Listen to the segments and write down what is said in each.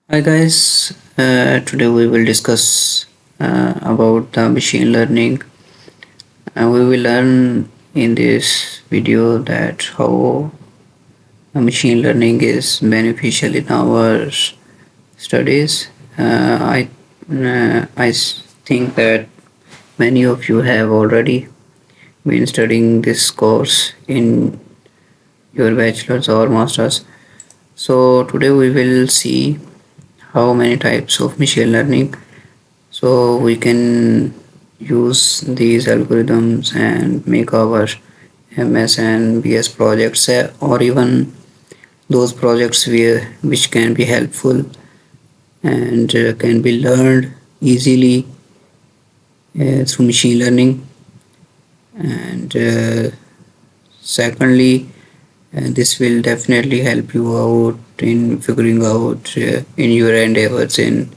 Hi guys, today we will discuss about the machine learning. We will learn in this video that how machine learning is beneficial in our studies. I think that many of you have already been studying this course in your bachelor's or master's. So today we will see how many types of machine learning so we can use these algorithms and make our ms and bs projects, or even those projects which can be helpful and can be learned easily through machine learning. And secondly, this will definitely help you out in figuring out in your endeavors in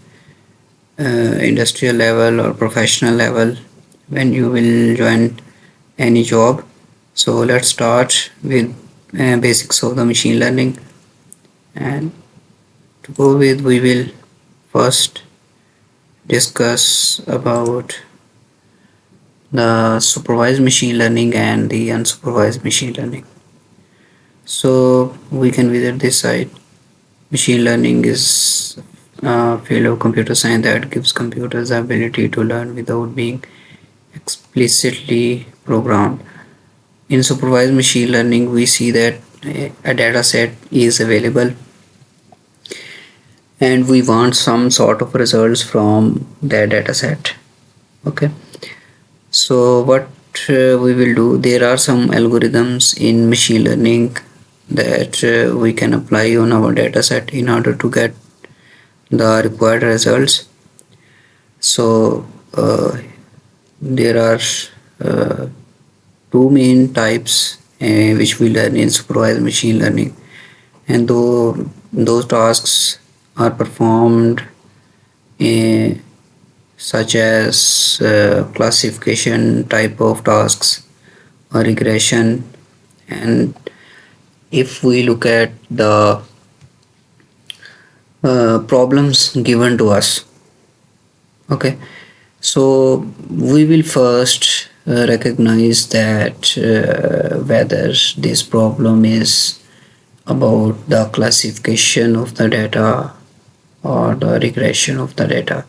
industrial level or professional level when you will join any job. So let's start with basics of the machine learning. And to go with, we will first discuss about the supervised machine learning and the unsupervised machine learning. So we can visit this site. Machine learning is a field of computer science that gives computers the ability to learn without being explicitly programmed. In supervised machine learning, we see that a data set is available and we want some sort of results from that data set. Okay, so what we will do, there are some algorithms in machine learning that we can apply on our data set in order to get the required results. So there are uh, two main types which we learn in supervised machine learning, and though those tasks are performed uh, such as classification type of tasks or regression. And if we look at the problems given to us, okay, so we will first recognize that whether this problem is about the classification of the data or the regression of the data.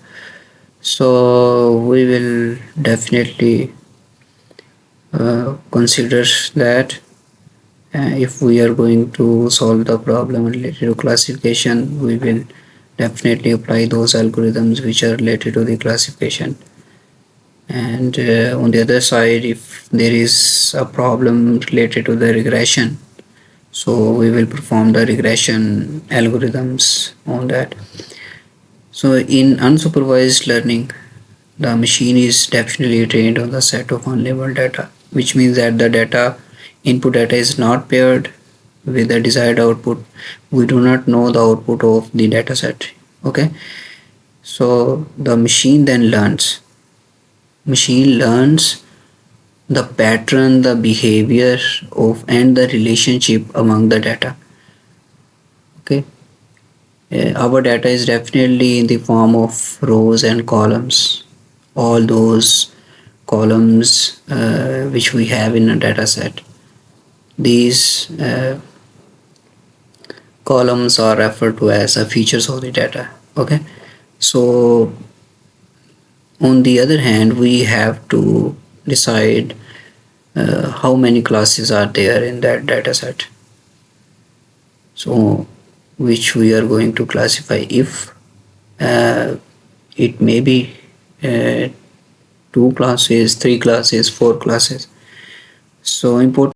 So we will definitely consider that if we are going to solve the problem related to classification, we will definitely apply those algorithms which are related to the classification. And on the other side, if there is a problem related to the regression, so we will perform the regression algorithms on that. So in unsupervised learning, the machine is definitely trained on the set of unlabeled data, which means that the data input data is not paired with the desired output. We do not know the output of the data set. Okay, so the machine learns the pattern, the behavior of and the relationship among the data. Okay, our data is definitely in the form of rows and columns. All those columns which we have in a data set, these columns are referred to as features of the data. Okay, so on the other hand, we have to decide how many classes are there in that data set, so which we are going to classify. If it may be uh, two classes, three classes, four classes. So important